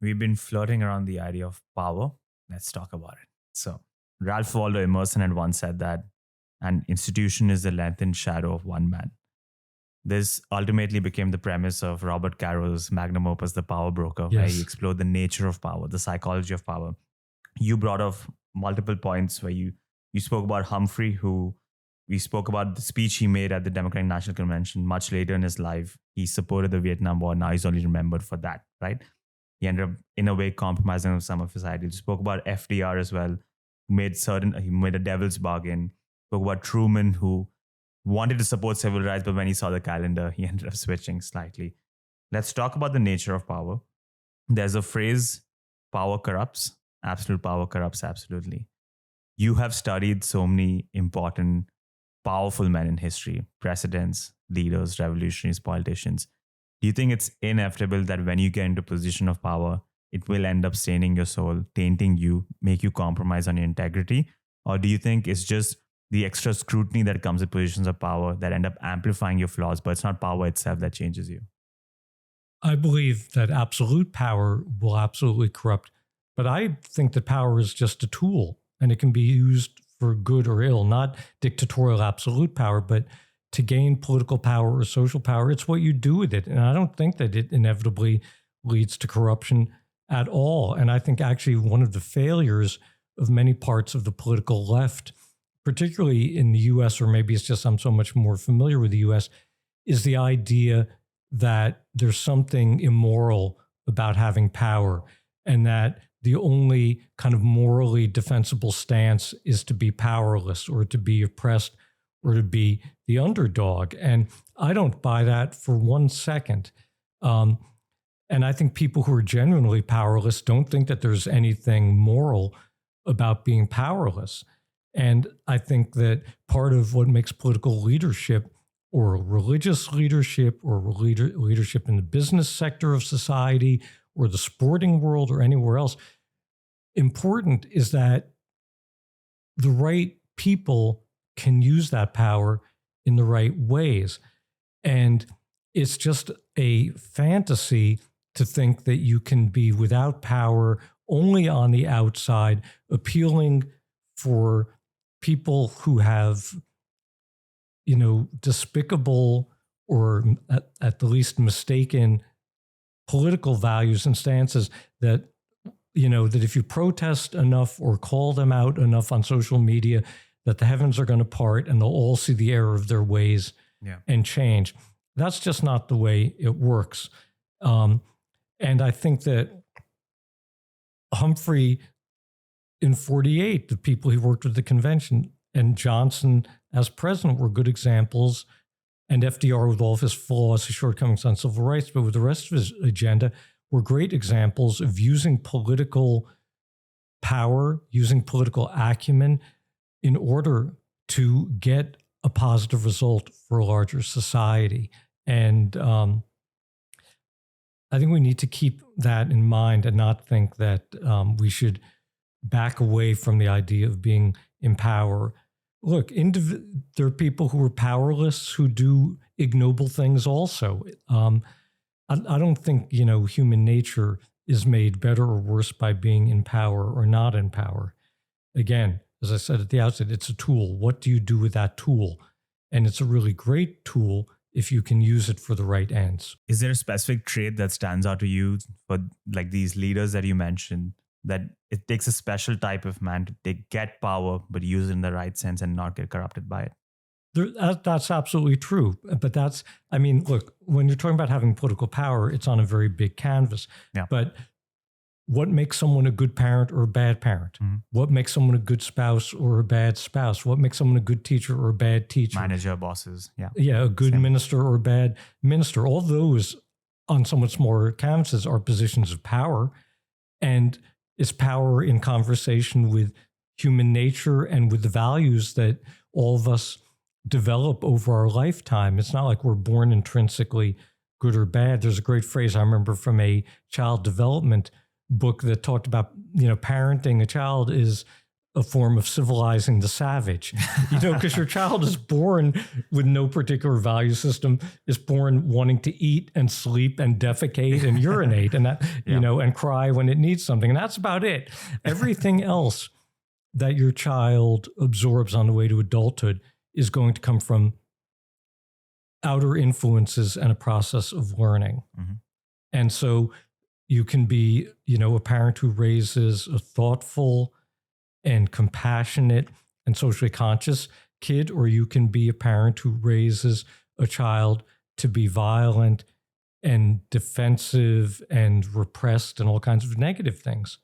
We've been flirting around the idea of power. Let's talk about it. So, Ralph Waldo Emerson had once said that an institution is the lengthened shadow of one man. This ultimately became the premise of Robert Carroll's magnum opus, The Power Broker, where he explored the nature of power, the psychology of power. You brought up multiple points where you spoke about Humphrey, who we spoke about the speech he made at the Democratic National Convention much later in his life. He supported the Vietnam War. Now he's only remembered for that, right? He ended up, in a way, compromising on some of his ideals. You spoke about FDR as well, he made a devil's bargain. Spoke about Truman, who wanted to support civil rights, but when he saw the calendar, he ended up switching slightly. Let's talk about the nature of power. There's a phrase, power corrupts. Absolute power corrupts absolutely. You have studied so many important, powerful men in history, presidents, leaders, revolutionaries, politicians. Do you think it's inevitable that when you get into a position of power, it will end up staining your soul, tainting you, make you compromise on your integrity? Or do you think it's just the extra scrutiny that comes with positions of power that end up amplifying your flaws, but it's not power itself that changes you? I believe that absolute power will absolutely corrupt, but I think that power is just a tool and it can be used for good or ill, not dictatorial absolute power, but to gain political power or social power. It's what you do with it. And I don't think that it inevitably leads to corruption at all. And I think actually one of the failures of many parts of the political left, particularly in the US, or maybe it's just I'm so much more familiar with the US, is the idea that there's something immoral about having power and that the only kind of morally defensible stance is to be powerless or to be oppressed or to be the underdog. And I don't buy that for 1 second. And I think people who are genuinely powerless don't think that there's anything moral about being powerless. And I think that part of what makes political leadership or religious leadership or leadership in the business sector of society or the sporting world or anywhere else important is that the right people can use that power in the right ways. And it's just a fantasy to think that you can be without power, only on the outside, appealing for people who have, despicable or at the least mistaken political values and stances that if you protest enough or call them out enough on social media, that the heavens are going to part and they'll all see the error of their ways and change. That's just not the way it works. And I think that Humphrey in 1948, the people he worked with the convention, and Johnson as president were good examples, and FDR with all of his flaws, his shortcomings on civil rights, but with the rest of his agenda, were great examples of using political power, using political acumen in order to get a positive result for a larger society. And I think we need to keep that in mind and not think that we should back away from the idea of being in power. Look, there are people who are powerless who do ignoble things also. I don't think, human nature is made better or worse by being in power or not in power. Again, as I said at the outset, it's a tool. What do you do with that tool? And it's a really great tool if you can use it for the right ends. Is there a specific trait that stands out to you for like these leaders that you mentioned, that it takes a special type of man to get power, but use it in the right sense and not get corrupted by it? That's absolutely true. But look, when you're talking about having political power, it's on a very big canvas. Yeah. But what makes someone a good parent or a bad parent? Mm-hmm. What makes someone a good spouse or a bad spouse? What makes someone a good teacher or a bad teacher? Manager, bosses. Yeah. Yeah, a good minister or a bad minister. All those on somewhat smaller canvases are positions of power. And it's power in conversation with human nature and with the values that all of us develop over our lifetime. It's not like we're born intrinsically good or bad. There's a great phrase I remember from a child development book that talked about, parenting a child is a form of civilizing the savage, because your child is born with no particular value system, is born wanting to eat and sleep and defecate and urinate and that, and cry when it needs something. And that's about it. Everything else that your child absorbs on the way to adulthood is going to come from outer influences and a process of learning. Mm-hmm. And so you can be, a parent who raises a thoughtful and compassionate and socially conscious kid, or you can be a parent who raises a child to be violent and defensive and repressed and all kinds of negative things.